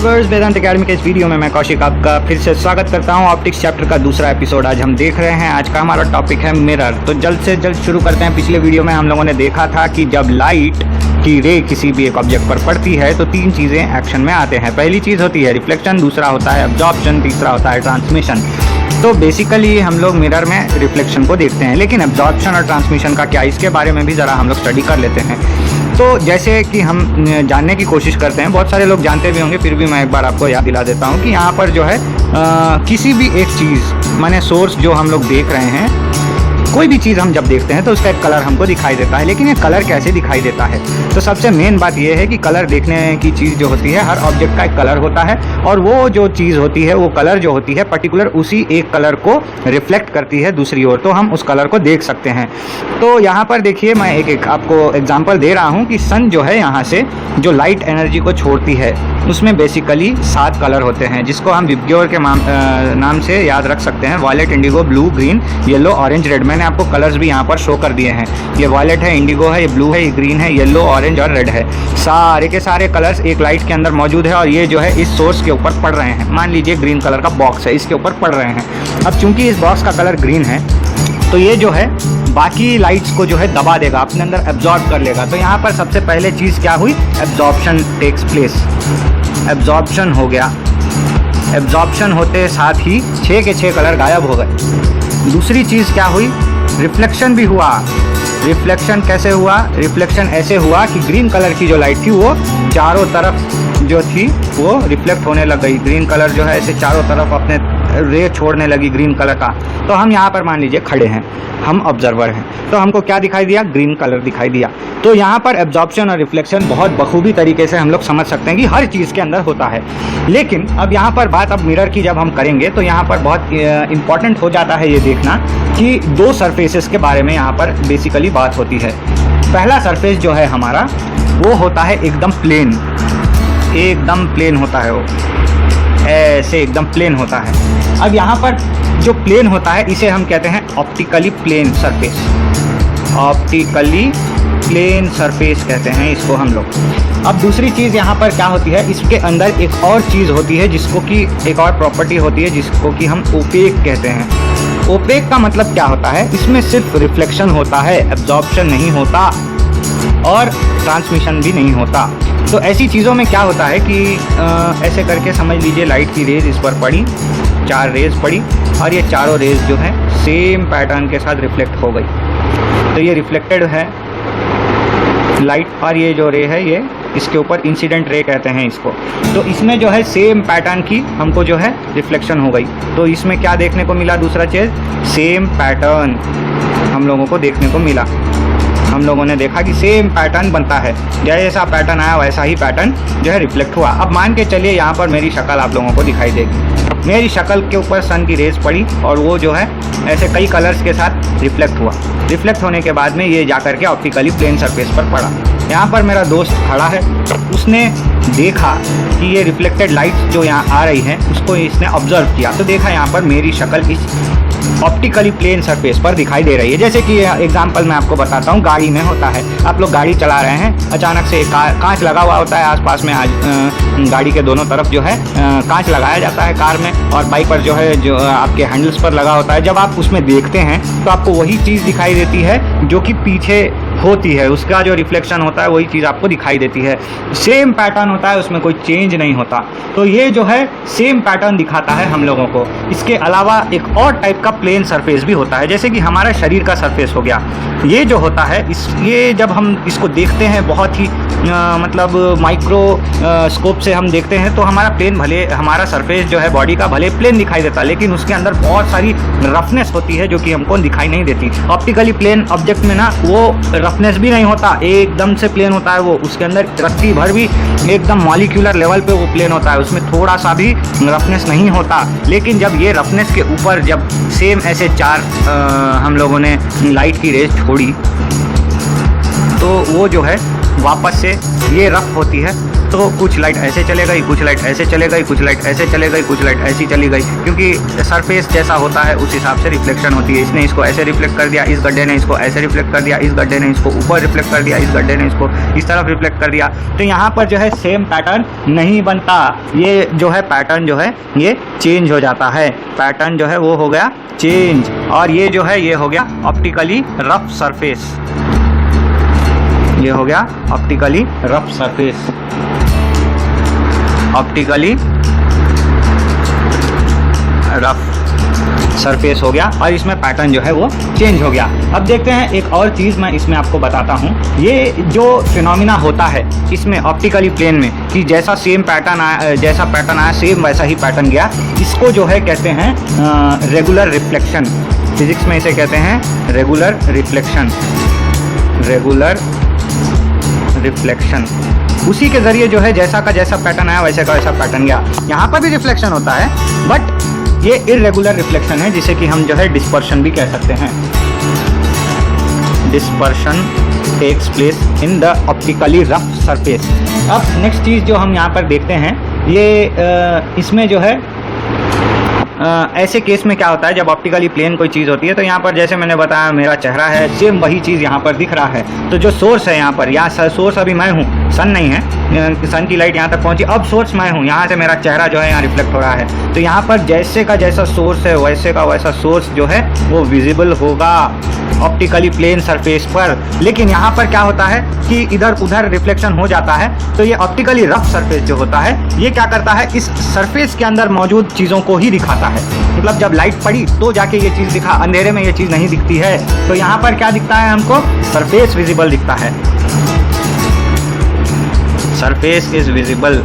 Viewers, वेदांत academy के इस video में मैं कौशिक आपका फिर से स्वागत करता हूं। ऑप्टिक्स चैप्टर का दूसरा एपिसोड आज हम देख रहे हैं। आज का हमारा टॉपिक है मिरर। तो जल्द से जल्द शुरू करते हैं। पिछले वीडियो में हम लोगों ने देखा था कि जब लाइट की रे किसी भी एक ऑब्जेक्ट पर पड़ती है तो तीन चीज़ें एक्शन में आते हैं। पहली चीज़ होती है रिफ्लेक्शन, दूसरा होता है एब्जॉर्प्शन, तीसरा होता है ट्रांसमिशन। तो बेसिकली हम लोग मिरर में रिफ्लेक्शन को देखते हैं, लेकिन एब्जॉर्प्शन और ट्रांसमिशन का क्या, इसके बारे में भी ज़रा हम लोग स्टडी कर लेते हैं। तो जैसे कि हम जानने की कोशिश करते हैं, बहुत सारे लोग जानते भी होंगे, फिर भी मैं एक बार आपको याद दिला देता हूँ कि यहाँ पर जो है किसी भी एक चीज़ माने सोर्स जो हम लोग देख रहे हैं, कोई भी चीज़ हम जब देखते हैं तो उसका एक कलर हमको दिखाई देता है। लेकिन ये कलर कैसे दिखाई देता है? तो सबसे मेन बात यह है कि कलर देखने की चीज़ जो होती है, हर ऑब्जेक्ट का एक कलर होता है और वो जो चीज़ होती है, वो कलर जो होती है पर्टिकुलर उसी एक कलर को रिफ्लेक्ट करती है दूसरी ओर, तो हम उस कलर को देख सकते हैं। तो यहाँ पर देखिए, मैं एक आपको एग्जाम्पल दे रहा हूँ कि सन जो है यहाँ से जो लाइट एनर्जी को छोड़ती है उसमें बेसिकली 7 कलर होते हैं, जिसको हम विबग्योर के नाम से याद रख सकते हैं। Violet, indigo, blue, green, yellow, orange, red. मैंने आपको कलर्स भी यहाँ पर शो कर दिए हैं। ये वायलेट है, इंडिगो है, ये ब्लू है, ये ग्रीन है, येलो, ऑरेंज और रेड है। सारे के सारे कलर्स एक लाइट के अंदर मौजूद है और ये जो है इस सोर्स के ऊपर पड़ रहे हैं। मान लीजिए ग्रीन कलर का बॉक्स है, इसके ऊपर पड़ रहे हैं। अब चूंकि इस बॉक्स का कलर ग्रीन है तो ये जो है बाकी लाइट्स को जो है दबा देगा, अपने अंदर एब्जॉर्ब कर लेगा। तो यहाँ पर सबसे पहले चीज़ क्या हुई? Absorption takes place. एब्जॉर्प्शन हो गया। एब्जॉर्प्शन होते साथ ही 6 के 6 कलर गायब हो गए। दूसरी चीज़ क्या हुई? रिफ्लेक्शन भी हुआ। रिफ्लेक्शन कैसे हुआ? रिफ्लेक्शन ऐसे हुआ कि ग्रीन कलर की जो लाइट थी वो चारों तरफ जो थी वो रिफ्लेक्ट होने लग गई। ग्रीन कलर जो है ऐसे चारों तरफ अपने रे छोड़ने लगी ग्रीन कलर का। तो हम यहाँ पर मान लीजिए खड़े हैं, हम ऑब्जर्वर हैं, तो हमको क्या दिखाई दिया? ग्रीन कलर दिखाई दिया। तो यहाँ पर एब्जॉर्प्शन और रिफ्लेक्शन बहुत बखूबी तरीके से हम लोग समझ सकते हैं कि हर चीज़ के अंदर होता है। लेकिन अब यहाँ पर बात, अब मिरर की जब हम करेंगे तो यहाँ पर बहुत इंपॉर्टेंट हो जाता है ये देखना कि 2 सरफेसेस के बारे में यहाँ पर बेसिकली बात होती है। पहला सरफेस जो है हमारा वो होता है एकदम प्लेन। एकदम प्लेन होता है वो, ऐसे एकदम प्लेन होता है। अब यहाँ पर जो प्लेन होता है इसे हम कहते हैं optically plane surface. Optically plane surface कहते हैं इसको हम लोग। अब दूसरी चीज़ यहाँ पर क्या होती है? इसके अंदर एक और चीज़ होती है जिसको कि एक और प्रॉपर्टी होती है जिसको कि हम ओपेक कहते हैं। ओपेक का मतलब क्या होता है? इसमें सिर्फ रिफ्लेक्शन होता है, एब्जॉर्प्शन नहीं होता और ट्रांसमिशन भी नहीं होता। तो ऐसी चीज़ों में क्या होता है कि ऐसे करके समझ लीजिए लाइट की रेज इस पर पड़ी, 4 रेज पड़ी और ये चारों रेज जो है सेम पैटर्न के साथ रिफ्लेक्ट हो गई। तो ये रिफ्लेक्टेड है लाइट और ये जो रे है ये इसके ऊपर इंसिडेंट रे कहते हैं इसको। तो इसमें जो है सेम पैटर्न की हमको जो है रिफ्लेक्शन हो गई। तो इसमें क्या देखने को मिला? दूसरा चीज़, सेम पैटर्न हम लोगों को देखने को मिला। हम लोगों ने देखा कि सेम पैटर्न बनता है, जैसा पैटर्न आया वैसा ही पैटर्न जो है रिफ्लेक्ट हुआ। अब मान के चलिए यहाँ पर मेरी शक्ल आप लोगों को दिखाई देगी। मेरी शक्ल के ऊपर सन की रेज पड़ी और वो जो है ऐसे कई कलर्स के साथ रिफ्लेक्ट हुआ। रिफ्लेक्ट होने के बाद में ये जाकर के ऑप्टिकली प्लेन सरफेस पर पड़ा। यहाँ पर मेरा दोस्त खड़ा है, उसने देखा कि ये रिफ्लेक्टेड लाइट्स जो यहाँ आ रही हैं उसको इसने ऑब्जर्व किया। तो देखा यहाँ पर मेरी शक्ल इस ऑप्टिकली प्लेन सरफेस पर दिखाई दे रही है। जैसे कि एग्जांपल मैं आपको बताता हूँ, गाड़ी में होता है, आप लोग गाड़ी चला रहे हैं, अचानक से कांच लगा हुआ होता है आसपास में। आज गाड़ी के दोनों तरफ जो है कांच लगाया जाता है कार में, और बाइक पर जो है जो आपके हैंडल्स पर लगा होता है। जब आप उसमें देखते हैं तो आपको वही चीज़ दिखाई देती है जो कि पीछे होती है, उसका जो रिफ्लेक्शन होता है वही चीज़ आपको दिखाई देती है। सेम पैटर्न होता है, उसमें कोई चेंज नहीं होता। तो ये जो है सेम पैटर्न दिखाता है हम लोगों को। इसके अलावा एक और टाइप का प्लेन सरफेस भी होता है, जैसे कि हमारा शरीर का सरफेस हो गया। ये जो होता है ये जब हम इसको देखते हैं बहुत ही मतलब माइक्रो स्कोप से हम देखते हैं तो हमारा प्लेन भले, हमारा सरफेस जो है बॉडी का भले प्लेन दिखाई देता है, लेकिन उसके अंदर बहुत सारी रफनेस होती है जो कि हमको दिखाई नहीं देती। ऑप्टिकली प्लेन ऑब्जेक्ट में ना वो रफनेस भी नहीं होता, एकदम से प्लेन होता है वो। उसके अंदर रत्ती भर भी एकदम मॉलिक्यूलर लेवल पे वो प्लेन होता है, उसमें थोड़ा सा भी रफनेस नहीं होता। लेकिन जब ये रफनेस के ऊपर जब सेम ऐसे 4 हम लोगों ने लाइट की रेज छोड़ी तो वो जो है वापस से ये रफ होती है तो कुछ लाइट ऐसे चले गई, कुछ लाइट ऐसे चले गई, कुछ लाइट ऐसे चले गई, कुछ लाइट ऐसी चली गई, क्योंकि सरफेस जैसा होता है उस हिसाब से रिफ्लेक्शन होती है। इसने इसको ऐसे रिफ्लेक्ट कर दिया, इस गड्ढे ने इसको ऐसे रिफ्लेक्ट कर दिया, इस गड्ढे ने इसको ऊपर रिफ्लेक्ट कर दिया, इस गड्ढे ने इसको इस तरफ रिफ्लेक्ट कर दिया। तो यहाँ पर जो है सेम पैटर्न नहीं बनता, ये जो है पैटर्न जो है ये चेंज हो जाता है, पैटर्न जो है वो हो गया चेंज। और ये जो है ये हो गया ऑप्टिकली रफ सरफेस, ये हो गया optically rough surface, optically rough surface हो गया और इसमें पैटर्न जो है वो चेंज हो गया। अब देखते हैं एक और चीज़ मैं इसमें आपको बताता हूँ। ये जो फिनोमिना होता है इसमें ऑप्टिकली प्लेन में कि जैसा सेम पैटर्न आया, जैसा पैटर्न आया सेम वैसा ही पैटर्न गया, इसको जो है कहते हैं रेगुलर रिफ्लेक्शन। फिजिक्स में इसे कहते हैं रेगुलर रिफ्लेक्शन, रेगुलर रिफ्लेक्शन। उसी के ज़रिए जो है जैसा का जैसा पैटर्न आया वैसे का वैसा पैटर्न गया। यहाँ पर भी रिफ्लेक्शन होता है बट ये इररेगुलर रिफ्लेक्शन है, जिसे कि हम जो है डिस्पर्शन भी कह सकते हैं। Dispersion takes place in the optically rough surface. अब नेक्स्ट चीज़ जो हम यहाँ पर देखते हैं ये इसमें जो है ऐसे केस में क्या होता है जब ऑप्टिकली प्लेन कोई चीज़ होती है, तो यहाँ पर जैसे मैंने बताया मेरा चेहरा है, सेम वही चीज़ यहाँ पर दिख रहा है। तो जो सोर्स है यहाँ पर, यहाँ सोर्स अभी मैं हूँ, सन नहीं है, सन की लाइट यहाँ तक पहुँची, अब सोर्स मैं हूँ, यहाँ से मेरा चेहरा जो है यहाँ रिफ्लेक्ट हो रहा है। तो यहाँ पर जैसे का जैसा सोर्स है वैसे का वैसा सोर्स जो है वो विजिबल होगा ऑप्टिकली प्लेन सरफेस पर। लेकिन यहाँ पर क्या होता है कि इधर उधर रिफ्लेक्शन हो जाता है। तो ये ऑप्टिकली रफ सरफेस जो होता है ये क्या करता है, इस सरफेस के अंदर मौजूद चीज़ों को ही दिखाता है। मतलब जब लाइट पड़ी तो जाके ये चीज़ दिखा, अंधेरे में ये चीज़ नहीं दिखती है। तो यहाँ पर क्या दिखता है हमको, सरफेस विजिबल दिखता है, सरफेस इज विजिबल।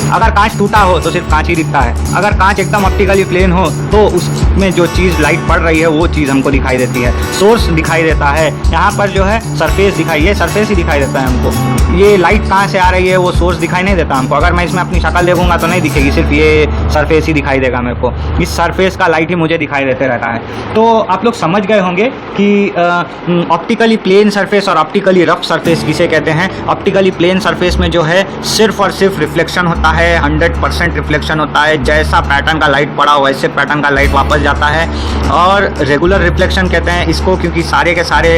अगर कांच टूटा हो तो सिर्फ कांच ही दिखता है, अगर कांच एकदम ऑप्टिकली प्लेन हो तो उसमें जो चीज़ लाइट पड़ रही है वो चीज़ हमको दिखाई देती है, सोर्स दिखाई देता है। यहाँ पर जो है सरफेस दिखाई, ये सरफेस ही दिखाई देता है हमको। ये लाइट कहाँ से आ रही है वो सोर्स दिखाई नहीं देता हमको। अगर मैं इसमें अपनी शक्ल देखूंगा तो नहीं दिखेगी, सिर्फ ये सरफेस ही दिखाई देगा मेरे को। इस सरफेस का लाइट ही मुझे दिखाई देते रहता है। तो आप लोग समझ गए होंगे कि ऑप्टिकली प्लेन सरफेस और ऑप्टिकली रफ सरफेस किसे कहते हैं। ऑप्टिकली प्लेन सरफेस में जो है सिर्फ और सिर्फ रिफ्लेक्शन होता है, 100% रिफ्लेक्शन होता है, जैसा पैटर्न का लाइट पड़ा हो वैसे पैटर्न का लाइट वापस जाता है। और रेगुलर रिफ्लेक्शन कहते हैं इसको, क्योंकि सारे के सारे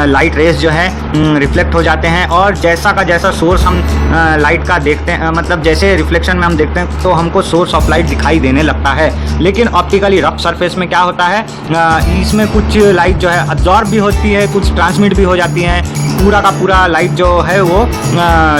लाइट रेज जो है रिफ्लेक्ट हो जाते हैं और जैसा का जैसा सोर्स हम लाइट का देखते हैं, मतलब जैसे रिफ्लेक्शन में हम देखते हैं तो हमको सोर्स ऑफ लाइट दिखाई देने लगता है। लेकिन ऑप्टिकली रफ सरफेस में क्या होता है, इसमें कुछ लाइट जो है अब्जॉर्ब भी होती है, कुछ ट्रांसमिट भी हो जाती है। पूरा का पूरा लाइट जो है वो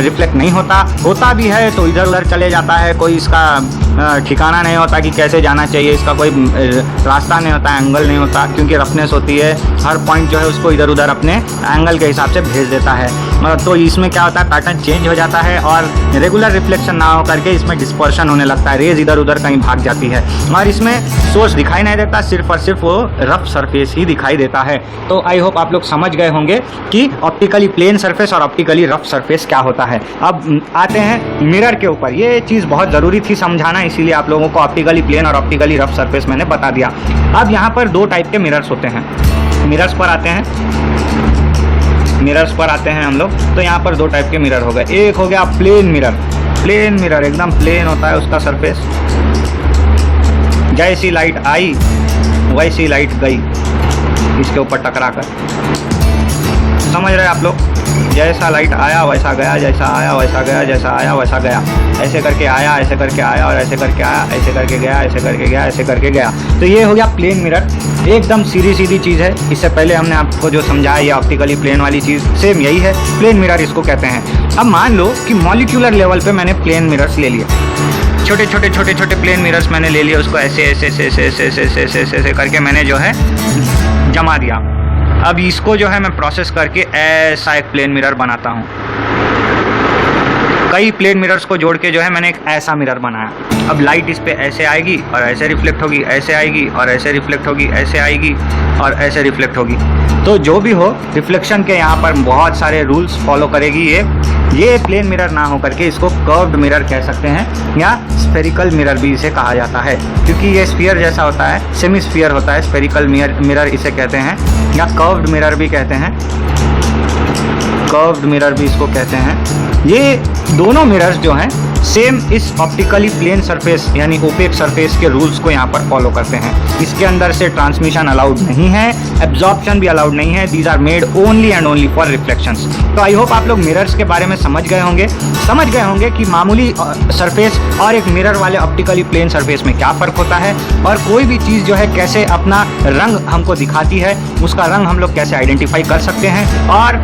रिफ्लेक्ट नहीं होता भी है तो इधर उधर चले जाता है, कोई इसका ठिकाना नहीं होता कि कैसे जाना चाहिए, इसका कोई रास्ता नहीं होता, एंगल नहीं होता, क्योंकि रफनेस होती है। हर पॉइंट जो है उसको इधर उधर अपने एंगल के हिसाब से भेज देता है। तो इसमें क्या होता है, पैटर्न चेंज हो जाता है और रेगुलर रिफ्लेक्शन ना हो करके इसमें डिस्पर्शन होने लगता है, रेज इधर उधर कहीं भाग जाती है और इसमें सोर्स दिखाई नहीं देता, सिर्फ और सिर्फ वो रफ सरफेस ही दिखाई देता है। तो आई होप आप लोग समझ गए होंगे कि ऑप्टिकली प्लेन सरफेस और ऑप्टिकली रफ सरफेस क्या होता है। अब आते हैं मिरर के ऊपर। ये चीज़ बहुत ज़रूरी थी समझाना, इसीलिए आप लोगों को ऑप्टिकली प्लेन और ऑप्टिकली रफ सरफेस मैंने बता दिया। अब यहाँ पर दो टाइप के मिरर्स होते हैं, मिरर्स पर आते हैं हम लोग। तो यहाँ पर दो टाइप के मिरर हो गए। एक हो गया प्लेन मिरर, एकदम प्लेन होता है उसका सरफेस, जैसी लाइट आई वैसी लाइट गई इसके ऊपर टकरा कर। समझ रहे आप लोग, जैसा लाइट आया वैसा गया, जैसा आया वैसा गया, जैसा आया वैसा गया, ऐसे करके आया, ऐसे करके आया और ऐसे करके आया, ऐसे करके गया, ऐसे करके गया, ऐसे करके गया। तो ये हो गया प्लेन मिरर, एकदम सीधी चीज़ है। इससे पहले हमने आपको जो समझाया ये ऑप्टिकली प्लेन वाली चीज़ सेम यही है, प्लेन मिरर इसको कहते हैं। अब मान लो कि मॉलिक्यूलर लेवल पे मैंने प्लेन मिरर्स ले लिए, छोटे प्लेन मिरर्स मैंने ले लिए, उसको ऐसे करके मैंने जो है जमा दिया। अब इसको जो है मैं प्रोसेस करके ऐसा एक प्लेन मिरर बनाता हूँ। कई प्लेन मिरर्स को जोड़ के जो है मैंने एक ऐसा मिरर बनाया। अब लाइट इस पे ऐसे आएगी और ऐसे रिफ्लेक्ट होगी, ऐसे आएगी और ऐसे रिफ्लेक्ट होगी, ऐसे आएगी और ऐसे रिफ्लेक्ट होगी। तो जो भी हो रिफ्लेक्शन के यहाँ पर बहुत सारे रूल्स फॉलो करेगी ये प्लेन मिरर ना हो करके इसको कर्व्ड मिरर कह सकते हैं या स्फेरिकल मिरर भी इसे कहा जाता है, क्योंकि ये स्फीयर जैसा होता है, सेमी स्फीयर होता है। स्फेरिकल मिरर इसे कहते हैं या कर्व्ड मिरर भी कहते हैं, कर्व्ड मिरर भी इसको कहते हैं। ये दोनों मिरर्स जो हैं सेम इस ऑप्टिकली प्लेन सरफेस यानी ओपेक सरफेस के रूल्स को यहाँ पर फॉलो करते हैं। इसके अंदर से ट्रांसमिशन अलाउड नहीं है, एब्जॉर्प्शन भी अलाउड नहीं है। These are made only and only for reflections. तो आई होप आप लोग मिरर्स के बारे में समझ गए होंगे कि मामूली सरफेस और एक मिरर वाले ऑप्टिकली प्लेन सरफेस में क्या फ़र्क होता है, और कोई भी चीज़ जो है कैसे अपना रंग हमको दिखाती है, उसका रंग हम लोग कैसे आइडेंटिफाई कर सकते हैं। और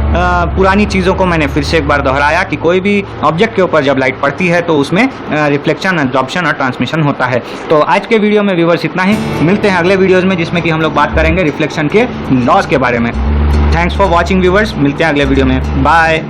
पुरानी चीज़ों को मैंने फिर से एक बार दोहराया कि कोई भी ऑब्जेक्ट के ऊपर जब लाइट पड़ती है तो उसमें रिफ्लेक्शन, एब्जॉर्प्शन और ट्रांसमिशन होता है। तो आज के वीडियो में व्यूअर्स इतना ही। मिलते हैं अगले वीडियोज़ में जिसमें कि हम लोग बात करेंगे रिफ्लेक्शन के लॉज के बारे में। Thanks for watching viewers. मिलते हैं अगले वीडियो में। बाय।